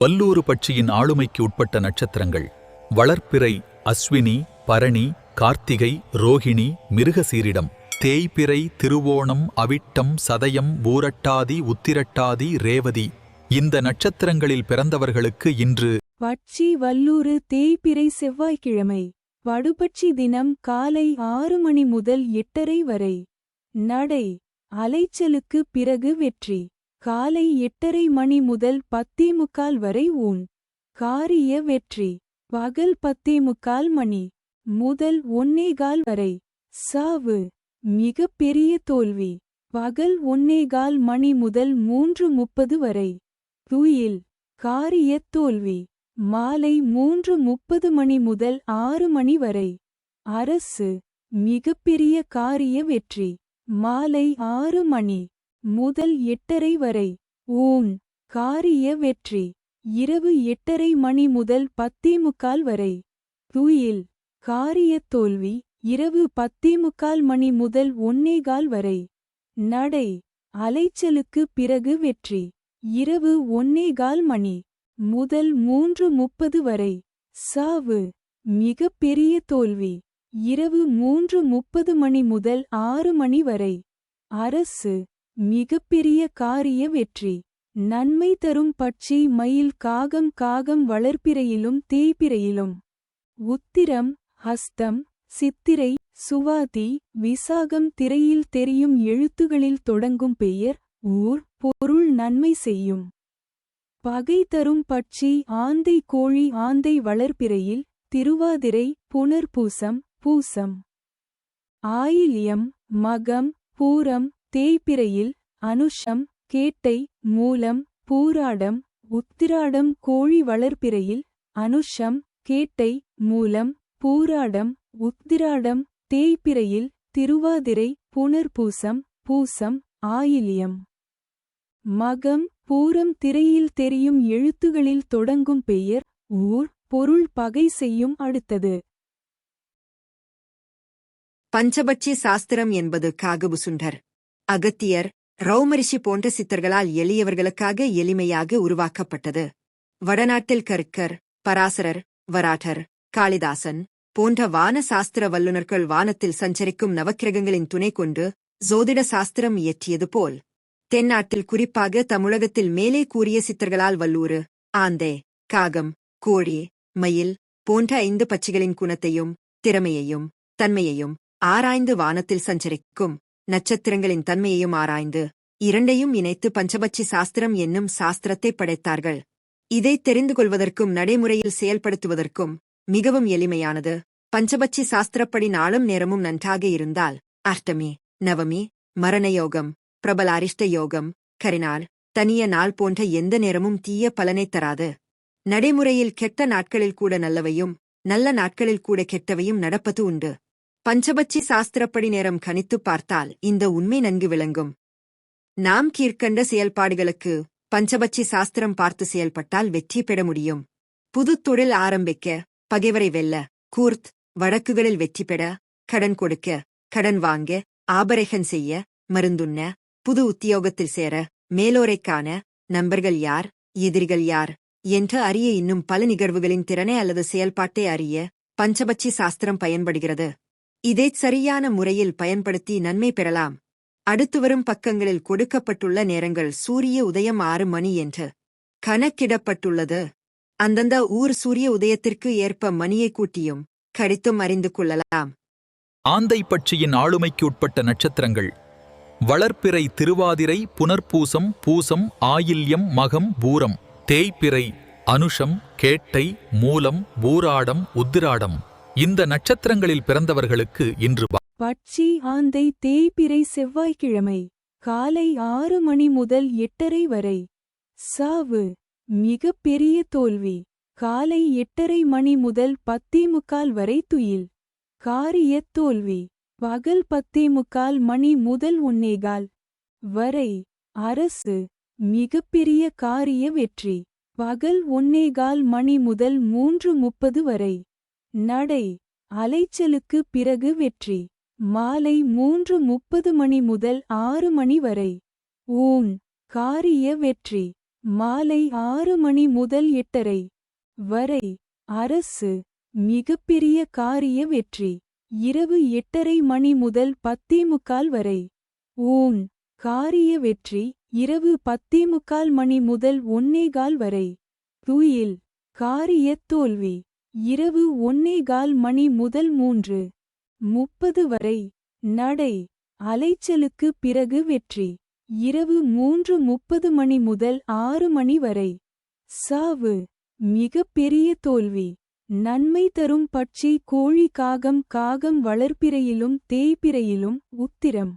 வல்லூறு பட்சியின் ஆளுமைக்கு உட்பட்ட நட்சத்திரங்கள் வளர்ப்பிறை அஸ்வினி, பரணி, கார்த்திகை, ரோகிணி, மிருகசீரிடம், தேய்பிறை, திருவோணம், அவிட்டம், சதயம், பூரட்டாதி, உத்திரட்டாதி, ரேவதி. இந்த நட்சத்திரங்களில் பிறந்தவர்களுக்கு இன்று பட்சி வல்லூறு தேய்பிறை செவ்வாய்க்கிழமை. வடுபட்சி தினம் காலை 6 மணி முதல் 8:30 வரை. நடை அலைச்சலுக்கு பிறகு வெற்றி. காலை 8:30 மணி முதல் 10:45 வரை ஊன். காரிய வெற்றி. பகல் 10:45 மணி முதல் 1:15 வரை. சாவு மிக பெரிய தோல்வி. பகல் 1:15 மணி முதல் 3:30 வரை. துயில் காரிய தோல்வி. மாலை 3:30 மணி முதல் 6 மணி வரை. அரசு மிகப்பெரிய காரிய வெற்றி. மாலை 6 மணி முதல் 8:30 வரை. ஊன் காரிய வெற்றி. இரவு 8:30 மணி முதல் 10:45 வரை. துயில் காரிய தோல்வி. இரவு 10:45 மணி முதல் 1:15 வரை. நடை அலைச்சலுக்கு பிறகு வெற்றி. இரவு 1:15 மணி முதல் 3:30 வரை. சாவு மிக பெரிய தோல்வி. இரவு 3:30 மணி முதல் 6 மணி வரை. அரசு மிகப்பெரிய காரிய வெற்றி. நன்மை தரும் பட்சி மயில், காகம். காகம் வளர்ப்பிறையிலும் தேய்பிறையிலும். உத்திரம், ஹஸ்தம், சித்திரை, சுவாதி, விசாகம் திரையில் தெரியும் எழுத்துகளில் தொடங்கும் பெயர், ஊர், பொருள் நன்மை செய்யும். பகை தரும் பட்சி ஆந்தை, கோழி. ஆந்தை வளர்ப்பிறையில் திருவாதிரை, புனர்பூசம், பூசம், ஆயில்யம், மகம், பூரம். தேய்பிறையில் அனுஷம், கேட்டை, மூலம், பூராடம், உத்திராடம். கோழி வளர்ப்பிறையில் அனுஷம், கேட்டை, மூலம், பூராடம், உத்திராடம். தேய்பிறையில் திருவாதிரை, புனர்பூசம், பூசம், ஆயில்யம், மகம், பூரம் திரையில் தெரியும் எழுத்துகளில் தொடங்கும் பெயர், ஊர், பொருள் பகை செய்யும். அடுத்தது பஞ்சபட்சி சாஸ்திரம் என்பது காகபுசுண்டர், அகத்தியர், ரௌமரிஷி போன்ற சித்தர்களால் எளியவர்களுக்காக எளிமையாக உருவாக்கப்பட்டது. வடநாட்டில் கர்க்கர், பராசரர், வராட்டர், காளிதாசன் போன்ற வான சாஸ்திர வல்லுநர்கள் வானத்தில் சஞ்சரிக்கும் நவக்கிரகங்களின் துணை கொண்டு ஜோதிட சாஸ்திரம் இயற்றியது போல், தென்னாட்டில் குறிப்பாக தமிழகத்தில் மேலே கூறிய சித்தர்களால் வல்லூறு, ஆந்தை, காகம், கோழி, மயில் போன்ற 5 பட்சிகளின் குணத்தையும் திறமையையும் தன்மையையும் ஆராய்ந்து வானத்தில் சஞ்சரிக்கும் நட்சத்திரங்களின் தன்மையையும் ஆராய்ந்து இரண்டையும் இணைத்து பஞ்சபட்சி சாஸ்திரம் என்னும் சாஸ்திரத்தை படைத்தார்கள். இதை தெரிந்து கொள்வதற்கும் நடைமுறையில் செயல்படுத்துவதற்கும் மிகவும் எளிமையானது. பஞ்சபட்சி சாஸ்திரப்படி நாளும் நேரமும் நன்றாக இருந்தால் அஷ்டமி, நவமி, மரணயோகம், பிரபல அரிஷ்ட யோகம், கரிநாள், தனிய நாள் போன்ற எந்த நேரமும் தீய பலனை தராது. நடைமுறையில் கெட்ட நாட்களில் கூட நல்லவையும் நல்ல நாட்களில் கூட கெட்டவையும் நடப்பது உண்டு. பஞ்சபட்சி சாஸ்திரப்படி நேரம் கணித்து பார்த்தால் இந்த உண்மை நன்கு விளங்கும். நாம் கீழ்க்கண்ட செயல்பாடுகளுக்கு பஞ்சபட்சி சாஸ்திரம் பார்த்து செயல்பட்டால் வெற்றி பெற முடியும். புது தொழில் ஆரம்பிக்க, பகைவரை வெல்ல, கூர்த் வழக்குகளில் வெற்றி பெற, கடன் கொடுக்க, கடன் வாங்க, ஆபரேஷன் செய்ய, மருந்துண்ண, புது உத்தியோகத்தில் சேர, மேலோரைக் காண, நண்பர்கள் யார், எதிரிகள் யார் என்று அறிய, இன்னும் பல நிகழ்வுகளின் திறனை அல்லது செயல்பாட்டை அறிய பஞ்சபட்சி சாஸ்திரம் பயன்படுகிறது. இதைச் சரியான முறையில் பயன்படுத்தி நன்மை பெறலாம். அடுத்துவரும் பக்கங்களில் கொடுக்கப்பட்டுள்ள நேரங்கள் சூரிய உதயம் 6 மணி என்று கணக்கிடப்பட்டுள்ளது. அந்தந்த ஊர் சூரிய உதயத்திற்கு ஏற்ப மணியை கூட்டியும் கழித்தும் அறிந்து கொள்ளலாம். ஆந்தை பட்சியின் ஆளுமைக்கு உட்பட்ட நட்சத்திரங்கள் வளர்ப்பிறை திருவாதிரை, புனர்பூசம், பூசம், ஆயில்யம், மகம், பூரம். தேய்பிறை அனுஷம், கேட்டை, மூலம், பூராடம், உத்திராடம். இந்த நட்சத்திரங்களில் பிறந்தவர்களுக்கு இன்று பட்சி ஆந்தை தேய்பிறை செவ்வாய்க்கிழமை. காலை 6 மணி முதல் 8:30 வரை. சாவு மிக பெரிய தோல்வி. காலை 8:30 மணி முதல் 10:45 வரை. துயில் காரிய தோல்வி. பகல் 10:45 மணி முதல் 1:15 வரை. அரசு மிகப்பெரிய காரிய வெற்றி. பகல் 1:15 மணி முதல் 3:30 வரை. நடை அலைச்சலுக்கு பிறகு வெற்றி. மாலை 3:30 மணி முதல் 6 மணி வரை. ஊன் காரிய வெற்றி. மாலை 6 மணி முதல் 8:30 வரை. அரசு மிகப்பெரிய காரிய வெற்றி. இரவு 8:30 மணி முதல் 10:45 வரை. ஊன் காரிய வெற்றி இரவு 10:45 மணி முதல் 1:15 வரை. துயில் காரிய தோல்வி இரவு 1:15 மணி முதல் 3:30 வரை. நடை அலைச்சலுக்கு பிறகு வெற்றி இரவு 3:30 மணி முதல் 6 மணி வரை. சாவு மிகப்பெரிய தோல்வி. நன்மை தரும் பட்சி கோழி காகம். காகம் வளர்ப்பிறையிலும் தேய்பிறையிலும். உத்திரம்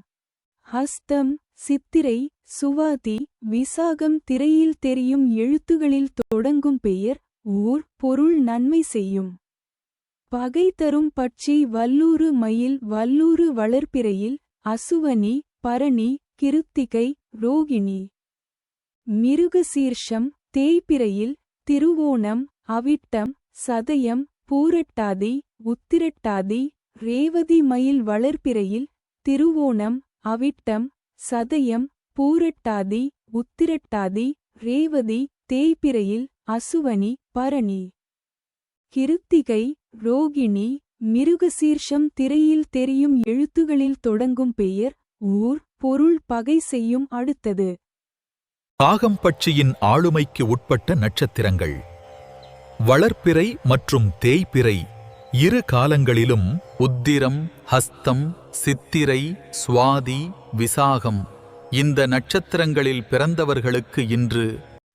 ஹஸ்தம் சித்திரை சுவாதி விசாகம் திரையில் தெரியும் எழுத்துகளில் தொடங்கும் பெயர் ஊர் பொருள் நன்மை செய்யும். பகை தரும் பட்சி வல்லூறு மயில். வல்லூறு வளர்ப்பிறையில் அசுவனி பரணி கிருத்திகை ரோகிணி. மிருகசீர்ஷம் தேய்பிறையில் திருவோணம் அவிட்டம் சதயம் பூரட்டாதி உத்திரட்டாதி. ரேவதி மயில் வளர்ப்பிறையில் திருவோணம் அவிட்டம் சதயம் பூரட்டாதி உத்திரட்டாதி. ரேவதி தேய்பிறையில் அசுவனி பரணி கிருத்திகை ரோகிணி. மிருகசீர்ஷம் திரையில் தெரியும் எழுத்துகளில் தொடங்கும் பெயர் ஊர் பொருள் பகை செய்யும். அடுத்தது காகம் பட்சியின் ஆளுமைக்கு உட்பட்ட நட்சத்திரங்கள். வளர்ப்பிறை மற்றும் தேய்பிறை இரு காலங்களிலும் உத்திரம் ஹஸ்தம் சித்திரை சுவாதி விசாகம் இந்த நட்சத்திரங்களில் பிறந்தவர்களுக்கு இன்று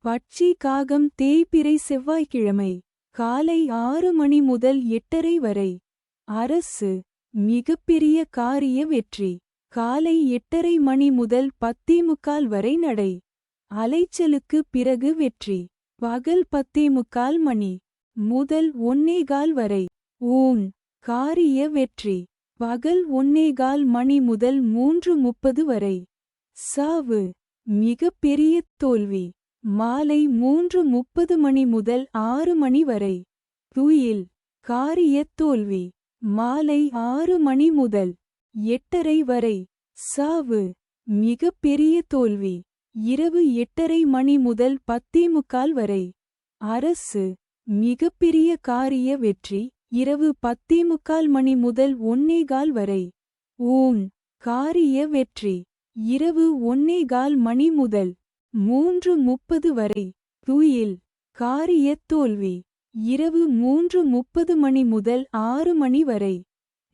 பட்சி காகம் தேய்பிறை செவ்வாய்க்கிழமை காலை 6 மணி முதல் 8:30 வரை. அரசு மிகப்பெரிய காரிய வெற்றி காலை 8:30 மணி முதல் 10:45 வரை. நடை அலைச்சலுக்கு பிறகு வெற்றி பகல் 10:45 மணி முதல் 1:15 வரை. ஊன் காரிய வெற்றி பகல் 1:15 மணி முதல் 3:30 வரை. சாவு மிகப்பெரிய தோல்வி மாலை 3:30 மணி முதல் 6 மணி வரை. துயில் காரிய தோல்வி மாலை 6 மணி முதல் 8:30 வரை. சாவு மிகப்பெரிய தோல்வி இரவு 8:30 மணி முதல் 10:45 வரை. அரசு மிகப்பெரிய காரிய வெற்றி இரவு 10:45 மணி முதல் 1:15 வரை. ஊன் காரிய வெற்றி இரவு 1:15 மணி முதல் 3:30 வரை. துயில் காரிய தோல்வி இரவு 3:30 மணி முதல் 6 மணி வரை.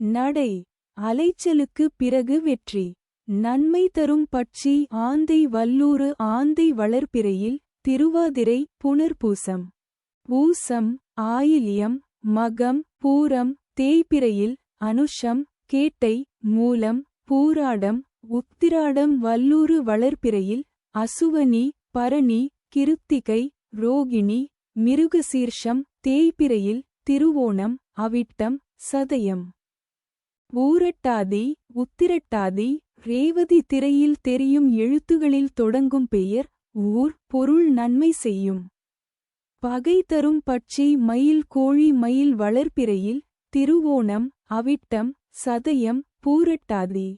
நடை அலைச்சலுக்கு பிறகு வெற்றி நன்மை தரும் பட்சி ஆந்தை. வல்லூறு ஆந்தை வளர்ப்பிறையில் திருவாதிரை புனர்பூசம் பூசம் ஆயில்யம் மகம் பூரம். தேய்பிறையில் அனுஷம் கேட்டை மூலம் பூராடம் உத்திராடம். வல்லூறு வளர்ப்பிறையில் அசுவனி பரணி கிருத்திகை ரோகிணி. மிருகசீர்ஷம் தேய்பிறையில் திருவோணம் அவிட்டம் சதயம் பூரட்டாதி உத்திரட்டாதி. ரேவதி திரையில் தெரியும் எழுத்துகளில் தொடங்கும் பெயர் ஊர் பொருள் நன்மை செய்யும். பகை தரும் பட்சி மயில் கோழி. மயில் வளர்ப்பிறையில் திருவோணம் அவிட்டம் சதயம் பூரட்டாதி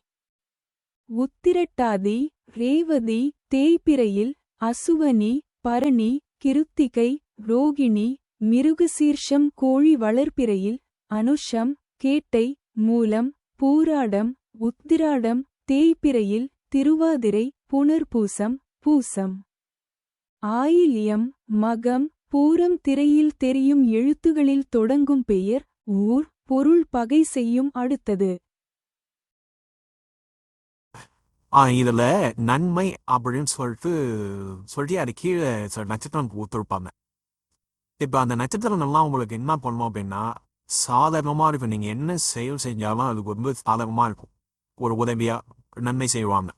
உத்திரட்டாதி. ரேவதி தேய்பிறையில் அசுவனி பரணி கிருத்திகை ரோகிணி. மிருகசீர்ஷம் கோழி வளர்ப்பிறையில் அனுஷம் கேட்டை மூலம் பூராடம் உத்திராடம். தேய்பிறையில் திருவாதிரை புனர்பூசம் பூசம் ஆயில்யம் மகம் பூரம். திரையில் தெரியும் எழுத்துகளில் தொடங்கும் பெயர் ஊர் பொருள் பகை செய்யும். அடுத்தது இதுல நன்மை அப்படின்னு சொல்லிட்டு அது கீழே சில நட்சத்திரம் கொடுத்துருப்பாங்க. இப்ப அந்த நட்சத்திரம் எல்லாம் உங்களுக்கு என்ன பண்ணும் அப்படின்னா சாதாரணமா இருக்கும். நீங்க என்ன செயல் செஞ்சாலும் அதுக்கு ரொம்ப சாதகமா இருக்கும். ஒரு உதவியா நன்மை செய்வாங்க.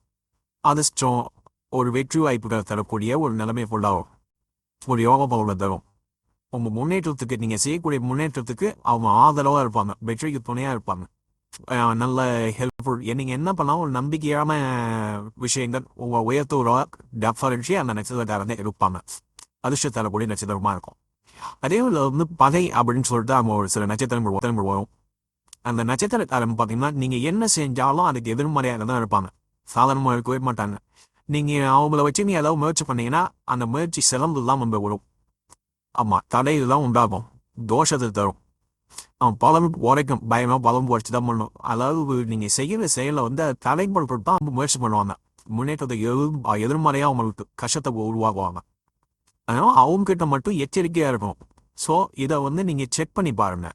அதிர்ஷ்டம் ஒரு வெற்றி வாய்ப்புகள் தரக்கூடிய ஒரு நிலைமை ஃபுல்லாகும். ஒரு யோக பவுல தரும். உங்க முன்னேற்றத்துக்கு நீங்க செய்யக்கூடிய முன்னேற்றத்துக்கு அவங்க ஆதரவா இருப்பாங்க. வெற்றிக்கு துணையா இருப்பாங்க. நல்ல ஹெல்ப்ஃபுல். நீங்க என்ன பண்ணாலும் ஒரு நம்பிக்கையான விஷயங்கள் உங்க உயர்த்தோட டெஃபரன்ஸி அந்த நட்சத்திரக்காரங்க இருப்பாங்க. அதிர்ஷ்டம் தரக்கூடிய நட்சத்திரமா இருக்கும். அதே பகை அப்படின்னு சொல்லிட்டு அவங்க ஒரு சில நட்சத்திரங்கள் வரும். அந்த நட்சத்திரக்காரன் பார்த்தீங்கன்னா நீங்க என்ன செஞ்சாலும் அதுக்கு எதிர்மறையாக தான் இருப்பாங்க. சாதாரணமாக இருக்கவே மாட்டாங்க. நீங்க அவங்கள வச்சு நீ ஏதாவது முயற்சி பண்ணீங்கன்னா அந்த முயற்சி சிறந்துலாம் நம்ம விடும். ஆமா, தடையெல்லாம் உண்டாகும், தோஷத்தை தரும். பலம் உரைக்கும், பயமா பலம் உரைச்சு தான் பண்ணணும். அதாவது நீங்க செய்யற செயலை வந்து தலைப்படுத்த தான் முயற்சி பண்ணுவாங்க. முன்னேற்றத்தை எதிர்மறையா அவங்களுக்கு கஷ்டத்தை உருவாக்குவாங்க. அதனால அவங்க கிட்ட மட்டும் எச்சரிக்கையா இருக்கும். ஸோ இதை வந்து நீங்க செக் பண்ணி பாருங்க.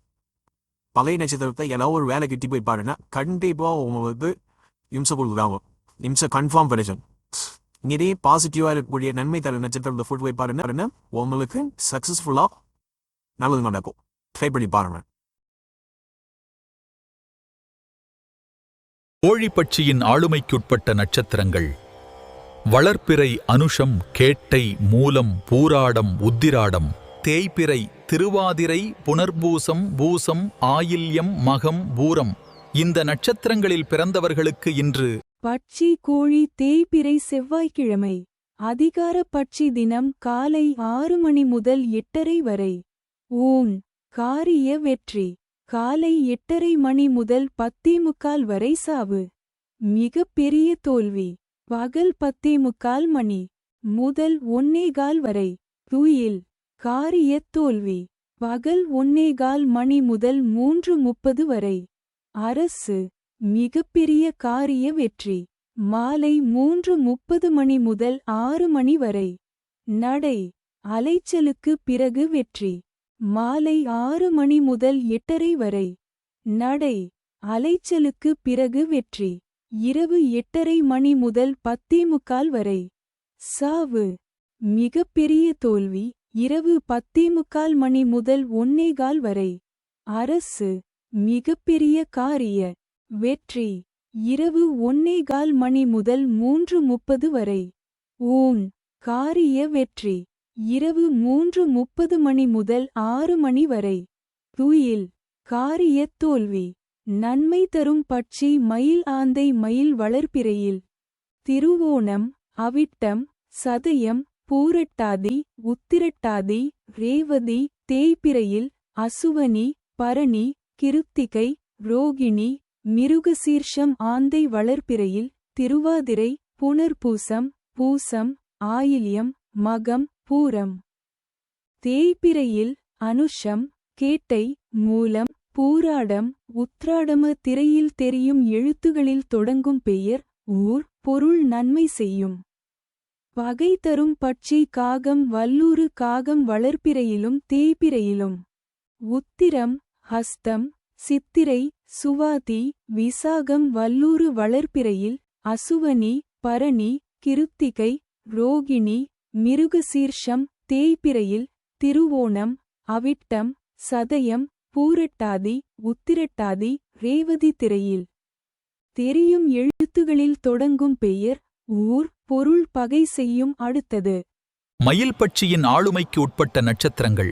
பகை நட்சத்திரத்தை ஏதாவது ஒரு வேலை கிட்டி போய் பாருங்க, கண்டிப்பா உங்களுக்கு இம்சை கொடுக்குறாங்க. இம்சை கன்ஃபார்ம் கிடைக்கும். இதே பாசிட்டிவா இருக்கக்கூடிய நன்மை தர நட்சத்திரத்தை ஃபுட் போய் பாருங்க, உங்களுக்கு சக்சஸ்ஃபுல்லா நல்லது நடக்கும். ட்ரை பண்ணி பாருங்க. கோழிப்பட்சியின் ஆளுமைக்குட்பட்ட நட்சத்திரங்கள்: வளர்ப்பிறை அனுஷம், கேட்டை, மூலம், பூராடம், உத்திராடம், தேய்பிறை, திருவாதிரை, புனர்பூசம், பூசம், ஆயில்யம், மகம், பூரம். இந்த நட்சத்திரங்களில் பிறந்தவர்களுக்கு இன்று பட்சி கோழி தேய்பிறை செவ்வாய்க்கிழமை. அதிகார பட்சி தினம் காலை 6 மணி முதல் 8:30 வரை. ஊன் காரிய வெற்றி. காலை 8:30 மணி முதல் 10:45 வரை சாவு. மிக பெரிய தோல்வி. பகல் 10:45 மணி முதல் 1:15 வரை. துயில் காரிய தோல்வி. பகல் 1:15 மணி முதல் 3:30 வரை. அரசு மிகப்பெரிய காரிய வெற்றி. மாலை 3:30 மணி முதல் 6 மணி வரை. நடை அலைச்சலுக்கு பிறகு வெற்றி. மாலை 6 மணி முதல் 8:30 வரை. நடை அலைச்சலுக்கு பிறகு வெற்றி. இரவு 8:30 மணி முதல் 10:45 வரை. சாவு மிகப்பெரிய தோல்வி. இரவு 10:45 மணி முதல் 1:15 வரை. அரசு மிகப்பெரிய காரிய வெற்றி. இரவு 1:15 மணி முதல் 3:30 வரை. ஊன் காரிய வெற்றி. இரவு 3:30 மணி முதல் 6 மணி வரை. துயில் காரிய தோல்வி. நன்மை தரும் பட்சி மயில் ஆந்தை மயில் வளர்ப்பிறையில். திருவோணம், அவிட்டம், சதயம், பூரட்டாதி, உத்திரட்டாதி, ரேவதி, தேய்பிறையில் அசுவனி, பரணி, கிருத்திகை, ரோகிணி, மிருகசீர்ஷம் ஆந்தை வளர்ப்பிறையில். திருவாதிரை, புனர்பூசம், பூசம், ஆயில்யம், மகம், பூரம். தேய்பிறையில் அனுஷம், கேட்டை, மூலம், பூராடம், உத்ராடம. திரையில் தெரியும் எழுத்துகளில் தொடங்கும் பெயர், ஊர், பொருள் நன்மை செய்யும். பகை தரும் பட்சி காகம் வல்லூறு காகம் வளர்ப்பிறையிலும் தேய்பிறையிலும். உத்திரம், ஹஸ்தம், சித்திரை, சுவாதி, விசாகம் வல்லூறு வளர்ப்பிறையில். அசுவனி, பரணி, கிருத்திகை, ரோகிணி, மிருகசீர்ஷம் தேய்பிறையில். திருவோணம், அவிட்டம், சதயம், பூரட்டாதி, உத்திரட்டாதி, ரேவதி. திரையில் தெரியும் எழுத்துகளில் தொடங்கும் பெயர், ஊர், பொருள் பகை செய்யும். அடுத்தது மயில் பட்சியின் ஆளுமைக்கு உட்பட்ட நட்சத்திரங்கள்: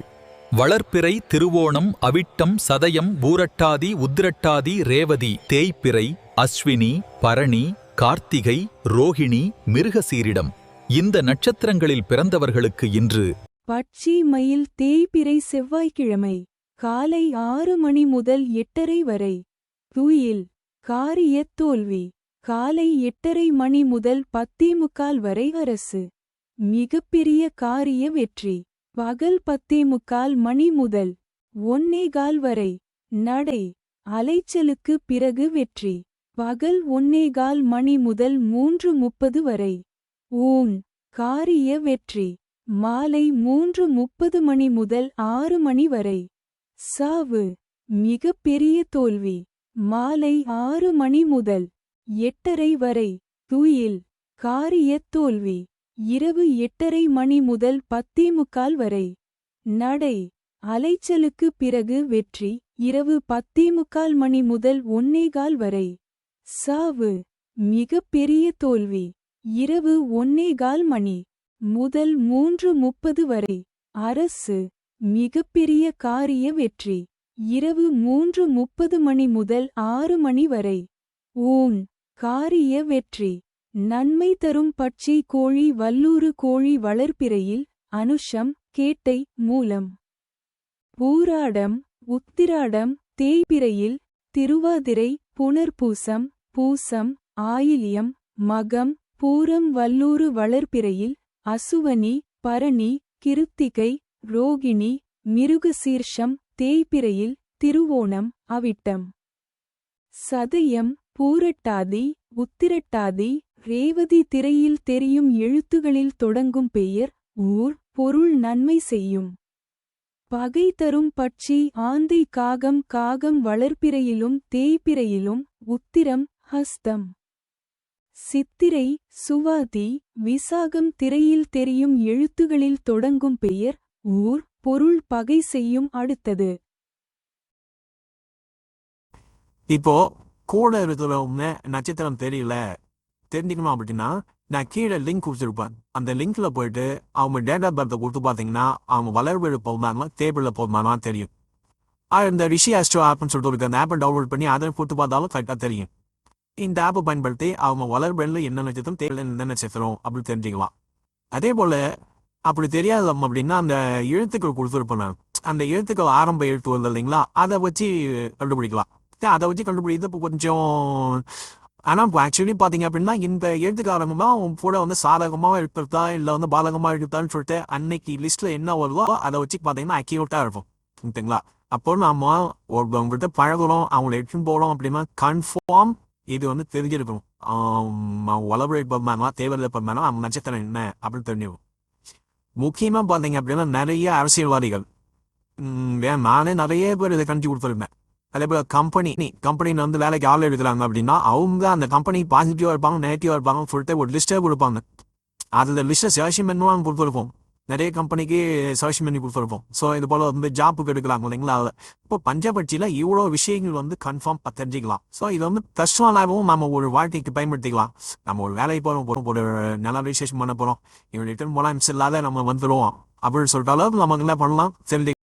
வளர்ப்பிறை, திருவோணம், அவிட்டம், சதயம், பூரட்டாதி, உத்திரட்டாதி, ரேவதி, தேய்பிறை, அஸ்வினி, பரணி, கார்த்திகை, ரோகிணி, மிருகசீரிடம். இந்த நட்சத்திரங்களில் பிறந்தவர்களுக்கு இன்று பட்சி மயில் தேய்பிறை செவ்வாய்க்கிழமை. காலை 6 மணி முதல் 8:30 வரை. துயில் காரிய தோல்வி. காலை 8:30 மணி முதல் 10:45 வரை. அரசு மிகப்பெரிய காரிய வெற்றி. பகல் 10:45 மணி முதல் 1:15 வரை. நடை அலைச்சலுக்கு பிறகு வெற்றி. பகல் 1:15 மணி முதல் 3:30 வரை. ஊன் காரிய வெற்றி. மாலை 3:30 மணி முதல் 6 மணி வரை. சாவு மிகப்பெரிய தோல்வி. மாலை 6 மணி முதல் 8:30 வரை. துயில் காரிய தோல்வி. இரவு 8:30 மணி முதல் 10:45 வரை. நடை அலைச்சலுக்கு பிறகு வெற்றி. இரவு 10:45 மணி முதல் 1:15 வரை. சாவு மிகப்பெரிய தோல்வி. இரவு 1:15 மணி முதல் 3:30 வரை. அரசு மிகப்பெரிய காரிய வெற்றி. இரவு 3:30 மணி முதல் 6 மணி வரை. ஊன் காரிய வெற்றி. நன்மை தரும் பட்சி கோழி வல்லூறு கோழி வளர்ப்பிறையில். அனுஷம், கேட்டை, மூலம், பூராடம், உத்திராடம், தேய்பிறையில். திருவாதிரை, புனர்பூசம், பூசம், ஆயில்யம், மகம், பூரம் வல்லூறு வளர்பிறையில் அசுவனி பரணி கிருத்திகை ரோகிணி மிருகசீர்ஷம் தேய்பிறையில் திருவோணம் அவிட்டம் சதயம் பூரட்டாதி உத்திரட்டாதி ரேவதி திரையில் தெரியும் எழுத்துகளில் தொடங்கும் பெயர் ஊர் பொருள் நன்மை செய்யும். பகை தரும் பட்சி ஆந்தை காகம் காகம் வளர்பிறையிலும் தேய்பிறையிலும் உத்திரம் ஹஸ்தம். சித்திரை சுவாதி விசாகம் திரையில் தெரியும் எழுத்துகளில் தொடங்கும் பெயர் ஊர் பொருள் பகை செய்யும். அடுத்தது இப்போ கூட இருக்கிற நட்சத்திரம் தெரியல தெரிஞ்சுக்கணும் அப்படின்னா நான் கீழே லிங்க் கொடுத்துருப்பேன். அந்த லிங்க்ல போயிட்டு அவங்க டேட் ஆஃப் பர்த்தை கொடுத்து பார்த்தீங்கன்னா அவங்க வளர்வெழு போகுமாங்களா டேபிளில் போகுமானா தெரியும். இந்த ரிஷி ஆஸ்ட்ரோ ஆப்னு சொல்லிட்டு இருக்கு. அந்த ஆப்பை டவுன்லோட் பண்ணி அதை கொடுத்து பார்த்தாலும் கரெக்டாக தெரியும். இந்த ஆப்பை பயன்படுத்தி அவங்க வளர்வெளில் என்ன நட்சத்திரம் டேபிளில் என்ன நட்சத்திரம் அப்படின்னு தெரிஞ்சுக்கலாம். அதே போல் அப்படி தெரியாது அப்படின்னா அந்த எழுத்துக்கள் கொடுத்துருப்பேன் நான். அந்த எழுத்துக்கள் ஆரம்ப எழுத்து வருது இல்லைங்களா, அதை வச்சு கண்டுபிடிக்கலாம். அதை வச்சு கண்டுபிடிக்கிறது இப்போ கொஞ்சம் ஆனால் இப்போ ஆக்சுவலி பார்த்தீங்க அப்படின்னா இந்த எழுத்துக்காரங்கமாக அவங்க கூட வந்து சாதகமாக இருக்கிறதா இல்லை வந்து பாதகமாக இருக்கிறதான்னு சொல்லிட்டு அன்னைக்கு லிஸ்ட்டில் என்ன வருதோ அதை வச்சு பார்த்தீங்கன்னா அக்யூரேட்டாக இருக்கும். ஓகேங்களா? அப்போ நம்ம ஒருத்தவங்கள்ட்ட பழகுறோம், அவங்கள எடுத்துன்னு போகிறோம் அப்படின்னா கன்ஃபார்ம் இது வந்து தெரிஞ்சிருக்கணும். வளர்பிறை பர்மானா தேவையில்லை பர்மானா அவங்க நட்சத்திரம் என்ன அப்படின்னு தெரிஞ்சுக்கணும். முக்கியமாக பார்த்தீங்க அப்படின்னா நிறைய அரசியல்வாதிகள் நானே நிறைய பேர் இதை கண்டிச்சு கொடுத்துருப்பேன். அதே போல் கம்பெனின்னு வந்து வேலைக்கு ஆள் எடுக்கிறாங்க அப்படின்னா அவங்க அந்த கம்பெனி பாசிட்டிவாக இருப்பாங்க நெகட்டிவாக இருப்பாங்கன்னு சொல்லிட்டு ஒரு லிஸ்ட்டே கொடுப்பாங்க. அதில் லிஸ்ட்டை சர்ச் பண்ணுவாங்க கொடுத்துருப்போம். நிறைய கம்பெனிக்கு சர்ச் பண்ணி கொடுத்துருப்போம். ஸோ இது போல் வந்து ஜாப்புக்கு எடுக்கிறாங்க இல்லைங்களா. இப்போ பஞ்சபட்சியில் இவ்வளோ விஷயங்கள் வந்து கன்ஃபார்ம் தெரிஞ்சிக்கலாம். ஸோ இது வந்து கஷ்டமாகவும் நம்ம ஒரு வாழ்க்கைக்கு பயன்படுத்திக்கலாம். நம்ம ஒரு வேலைக்கு போகிறோம், ஒரு நல்ல ரிசர்ச் பண்ண போகிறோம், இவங்க ரிட்டர்ன் போனால் மிஸ் இல்லாத நம்ம வந்துடுவோம் அப்படின்னு சொல்லிட்டாலும் நமக்கு என்ன பண்ணலாம் தெரிஞ்சு